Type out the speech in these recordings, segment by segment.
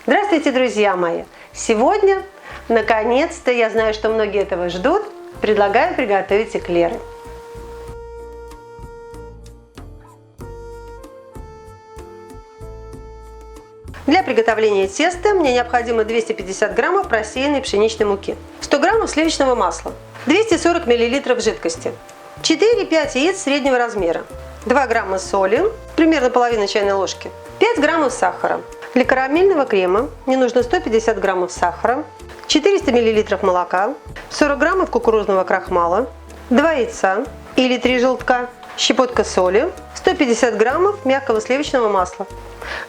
Здравствуйте, друзья мои! Сегодня, наконец-то, я знаю, что многие этого ждут, предлагаю приготовить эклеры. Для приготовления теста мне необходимо 250 граммов просеянной пшеничной муки, 100 граммов сливочного масла, 240 миллилитров жидкости, 4-5 яиц среднего размера, 2 грамма соли, примерно половина чайной ложки, 5 граммов сахара. Для карамельного крема мне нужно 150 граммов сахара, 400 миллилитров молока, 40 граммов кукурузного крахмала, 2 яйца или 3 желтка, щепотка соли, 150 граммов мягкого сливочного масла.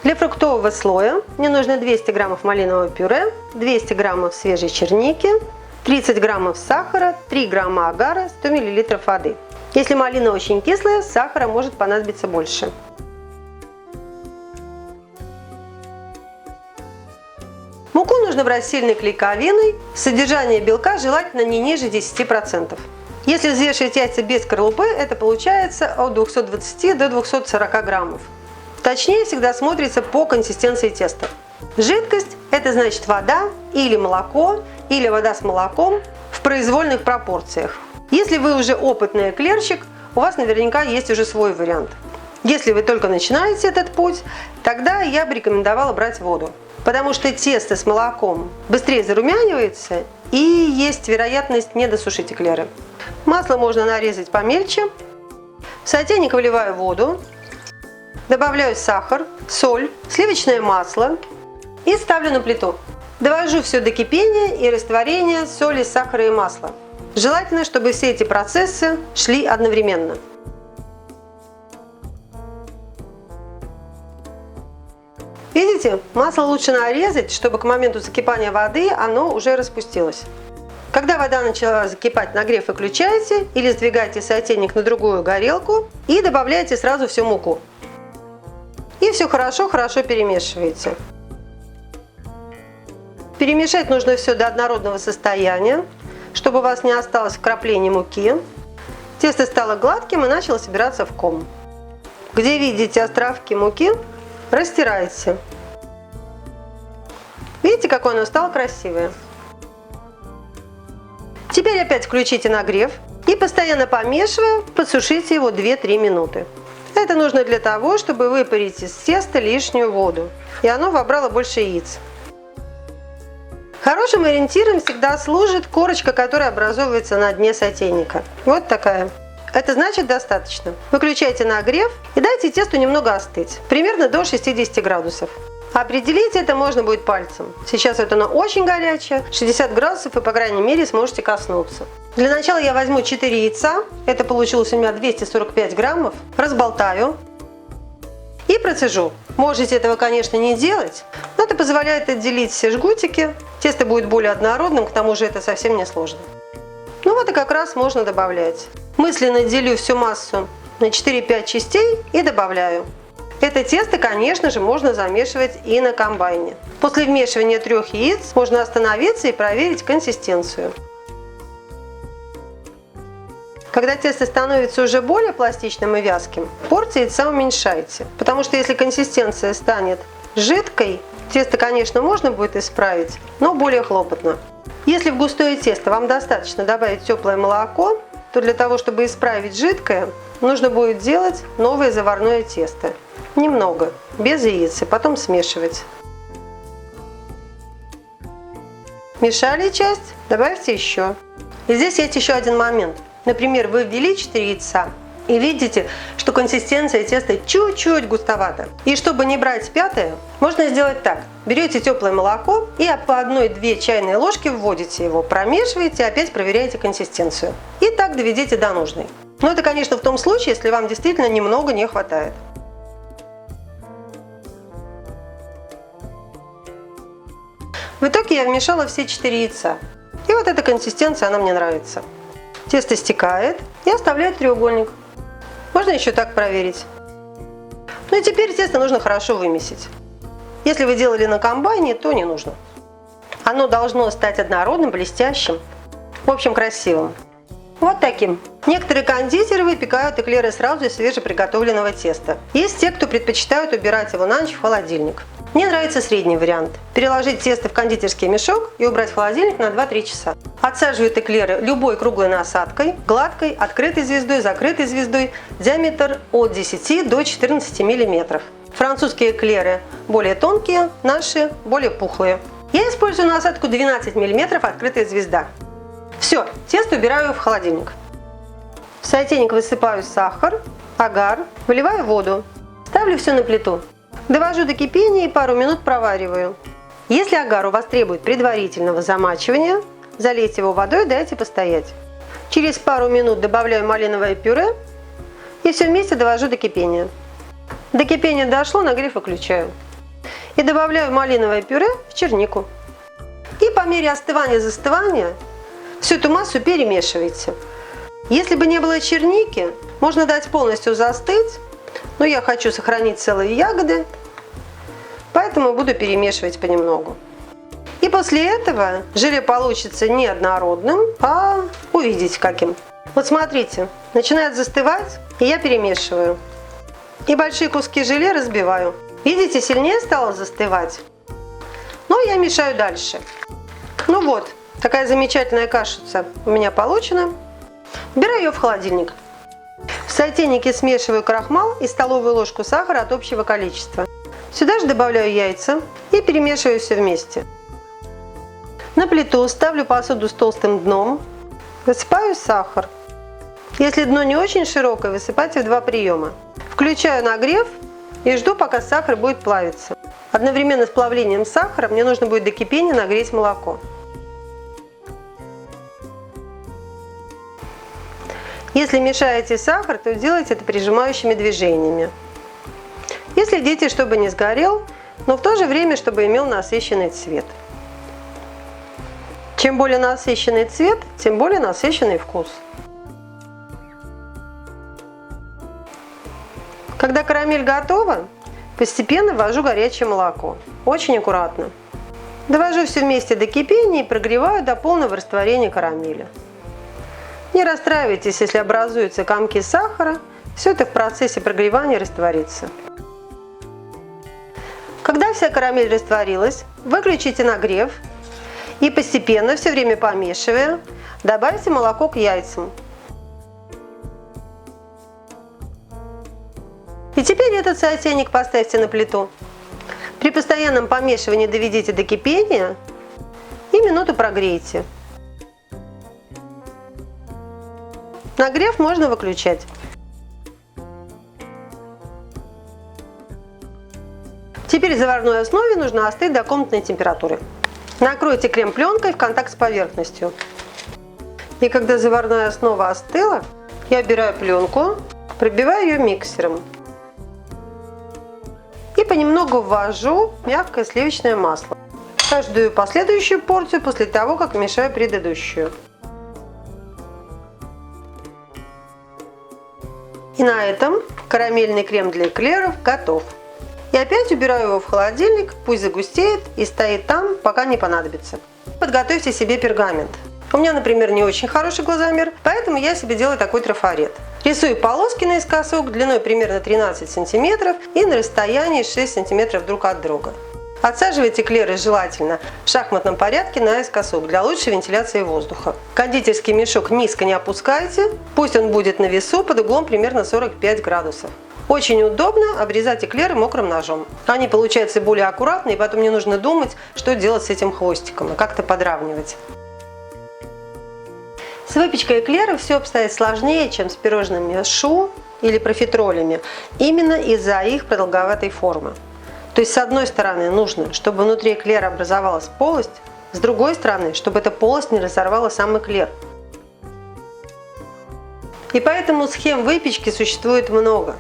Для фруктового слоя мне нужно 200 граммов малинового пюре, 200 граммов свежей черники, 30 граммов сахара, 3 грамма агара, 100 миллилитров воды. Если малина очень кислая, сахара может понадобиться больше. Муку нужно брать сильной клейковиной, содержание белка желательно не ниже 10%. Если взвешивать яйца без скорлупы, это получается от 220 до 240 граммов. Точнее всегда смотрится по консистенции теста. Жидкость – это значит вода или молоко, или вода с молоком в произвольных пропорциях. Если вы уже опытный эклерщик, у вас наверняка есть уже свой вариант. Если вы только начинаете этот путь, тогда я бы рекомендовала брать воду. Потому что тесто с молоком быстрее зарумянивается и есть вероятность не досушить эклеры. Масло можно нарезать помельче. В сотейник выливаю воду, добавляю сахар, соль, сливочное масло и ставлю на плиту. Довожу все до кипения и растворения соли, сахара и масла. Желательно, чтобы все эти процессы шли одновременно. Видите, масло лучше нарезать, чтобы к моменту закипания воды оно уже распустилось. Когда вода начала закипать, нагрев выключаете или сдвигаете сотейник на другую горелку и добавляете сразу всю муку. И все хорошо перемешиваете. Перемешать нужно все до однородного состояния, чтобы у вас не осталось вкраплений муки. Тесто стало гладким и начало собираться в ком. Где видите островки муки, растирайте. Видите, какое оно стало красивое. Теперь опять включите нагрев и, постоянно помешивая, подсушите его 2-3 минуты. Это нужно для того, чтобы выпарить из теста лишнюю воду, и оно вобрало больше яиц. Хорошим ориентиром всегда служит корочка, которая образовывается на дне сотейника. Вот такая. Это значит достаточно. Выключайте нагрев и дайте тесту немного остыть, примерно до 60 градусов. Определить это можно будет пальцем. Сейчас вот оно очень горячее, 60 градусов, и по крайней мере сможете коснуться. Для начала я возьму 4 яйца, это получилось у меня 245 граммов, разболтаю и процежу. Можете этого, конечно, не делать, но это позволяет отделить все жгутики, тесто будет более однородным, к тому же это совсем не сложно. Ну вот и как раз можно добавлять. Мысленно делю всю массу на 4-5 частей и добавляю. Это тесто, конечно же, можно замешивать и на комбайне. После вмешивания 3 яиц можно остановиться и проверить консистенцию. Когда тесто становится уже более пластичным и вязким, порции яйца уменьшайте. Потому что если консистенция станет жидкой, тесто, конечно, можно будет исправить, но более хлопотно. Если в густое тесто вам достаточно добавить теплое молоко, то для того, чтобы исправить жидкое, нужно будет делать новое заварное тесто. Немного, без яиц, и потом смешивать. Мешали часть, добавьте еще. И здесь есть еще один момент. Например, вы ввели 4 яйца и видите, что консистенция теста чуть-чуть густовата. И чтобы не брать 5-е, можно сделать так. Берете теплое молоко и по 1-2 чайные ложки вводите его, промешиваете, опять проверяете консистенцию. И так доведите до нужной. Но это, конечно, в том случае, если вам действительно немного не хватает. В итоге я вмешала все 4 яйца. И вот эта консистенция, она мне нравится. Тесто стекает и оставляет треугольник. Можно еще так проверить. Ну и теперь тесто нужно хорошо вымесить. Если вы делали на комбайне, то не нужно. Оно должно стать однородным, блестящим, в общем, красивым. Вот таким. Некоторые кондитеры выпекают эклеры сразу из свежеприготовленного теста. Есть те, кто предпочитают убирать его на ночь в холодильник. Мне нравится средний вариант. Переложить тесто в кондитерский мешок и убрать в холодильник на 2-3 часа. Отсаживают эклеры любой круглой насадкой, гладкой, открытой звездой, закрытой звездой, диаметр от 10 до 14 мм. Французские эклеры более тонкие, наши более пухлые. Я использую насадку 12 мм открытая звезда. Все, тесто убираю в холодильник. В сотейник высыпаю сахар, агар, выливаю воду. Ставлю все на плиту. Довожу до кипения и пару минут провариваю. Если агар у вас требует предварительного замачивания, залейте его водой и дайте постоять. Через пару минут добавляю малиновое пюре и все вместе довожу до кипения. До кипения дошло, нагрев выключаю. И добавляю малиновое пюре в чернику. И по мере остывания-застывания всю эту массу перемешивайте. Если бы не было черники, можно дать полностью застыть, но я хочу сохранить целые ягоды, поэтому буду перемешивать понемногу. И после этого желе получится не однородным, а увидите каким. Вот смотрите, начинает застывать, и я перемешиваю. И большие куски желе разбиваю. Видите, сильнее стало застывать. Но я мешаю дальше. Ну вот, такая замечательная кашица у меня получена. Убираю ее в холодильник. В сотейнике смешиваю крахмал и столовую ложку сахара от общего количества. Сюда же добавляю яйца и перемешиваю все вместе. На плиту ставлю посуду с толстым дном, высыпаю сахар. Если дно не очень широкое, высыпайте в 2 приема. Включаю нагрев и жду, пока сахар будет плавиться. Одновременно с плавлением сахара мне нужно будет до кипения нагреть молоко. Если мешаете сахар, то делайте это прижимающими движениями. И следите, чтобы не сгорел, но в то же время, чтобы имел насыщенный цвет. Чем более насыщенный цвет, тем более насыщенный вкус. Когда карамель готова, постепенно ввожу горячее молоко. Очень аккуратно. Довожу все вместе до кипения и прогреваю до полного растворения карамели. Не расстраивайтесь, если образуются комки сахара, все это в процессе прогревания растворится. Когда вся карамель растворилась, выключите нагрев и постепенно, все время помешивая, добавьте молоко к яйцам. И теперь этот сотейник поставьте на плиту. При постоянном помешивании доведите до кипения и минуту прогрейте. Нагрев можно выключать. Теперь заварной основе нужно остыть до комнатной температуры. Накройте крем пленкой в контакт с поверхностью. И когда заварная основа остыла, я убираю пленку, пробиваю ее миксером. И понемногу ввожу мягкое сливочное масло. Каждую последующую порцию после того, как вмешаю предыдущую. И на этом карамельный крем для эклеров готов. И опять убираю его в холодильник, пусть загустеет и стоит там, пока не понадобится. Подготовьте себе пергамент. У меня, например, не очень хороший глазомер, поэтому я себе делаю такой трафарет. Рисую полоски наискосок длиной примерно 13 см и на расстоянии 6 см друг от друга. Отсаживайте эклеры желательно в шахматном порядке наискосок для лучшей вентиляции воздуха. Кондитерский мешок низко не опускайте, пусть он будет на весу под углом примерно 45 градусов. Очень удобно обрезать эклеры мокрым ножом. Они получаются более аккуратные, и потом не нужно думать, что делать с этим хвостиком и как-то подравнивать. С выпечкой эклеров все обстоит сложнее, чем с пирожными шу или профитролями, именно из-за их продолговатой формы. То есть с одной стороны нужно, чтобы внутри эклера образовалась полость, с другой стороны, чтобы эта полость не разорвала сам эклер. И поэтому схем выпечки существует много.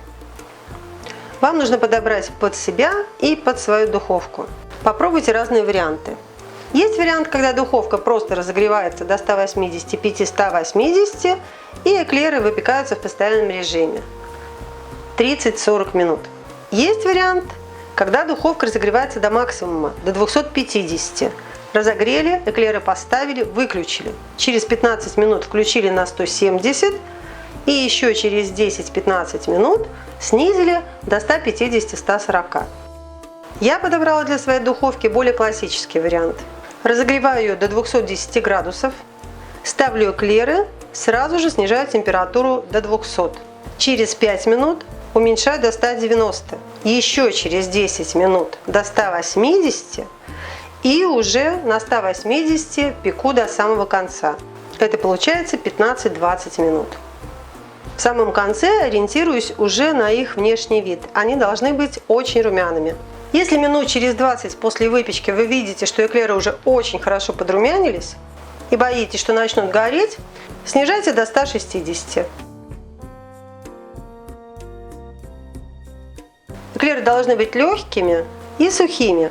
Вам нужно подобрать под себя и под свою духовку. Попробуйте разные варианты. Есть вариант, когда духовка просто разогревается до 185-180 и эклеры выпекаются в постоянном режиме 30-40 минут. Есть вариант, когда духовка разогревается до максимума, до 250. Разогрели, эклеры поставили, выключили. Через 15 минут включили на 170 и еще через 10-15 минут снизили до 150-140. Я подобрала для своей духовки более классический вариант. Разогреваю ее до 210 градусов, ставлю эклеры, сразу же снижаю температуру до 200. Через 5 минут уменьшаю до 190. Еще через 10 минут до 180 и уже на 180 пеку до самого конца. Это получается 15-20 минут. В самом конце ориентируюсь уже на их внешний вид. Они должны быть очень румяными. Если минут через 20 после выпечки вы видите, что эклеры уже очень хорошо подрумянились и боитесь, что начнут гореть, снижайте до 160. Эклеры должны быть легкими и сухими.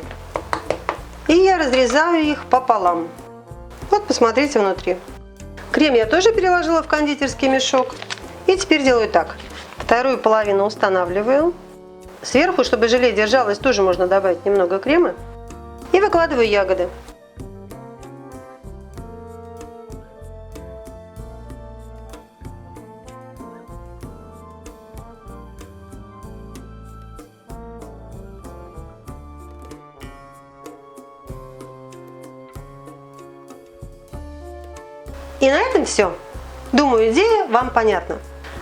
И я разрезаю их пополам. Вот посмотрите внутри. Крем я тоже переложила в кондитерский мешок. И теперь делаю так. Вторую половину устанавливаю. Сверху, чтобы желе держалось, тоже можно добавить немного крема. И выкладываю ягоды. И на этом все. Думаю, идея вам понятна.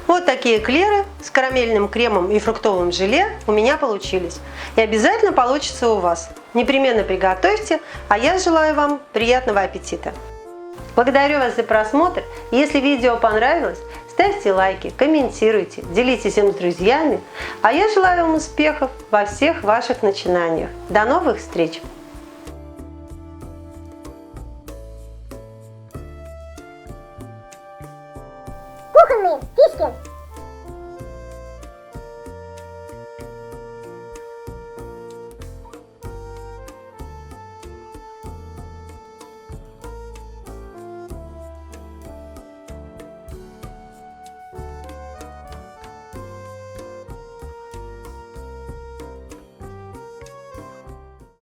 Вот такие эклеры с карамельным кремом и фруктовым желе у меня получились. И обязательно получится у вас. Непременно приготовьте, а я желаю вам приятного аппетита. Благодарю вас за просмотр. Если видео понравилось, ставьте лайки, комментируйте, делитесь им с друзьями. А я желаю вам успехов во всех ваших начинаниях. До новых встреч!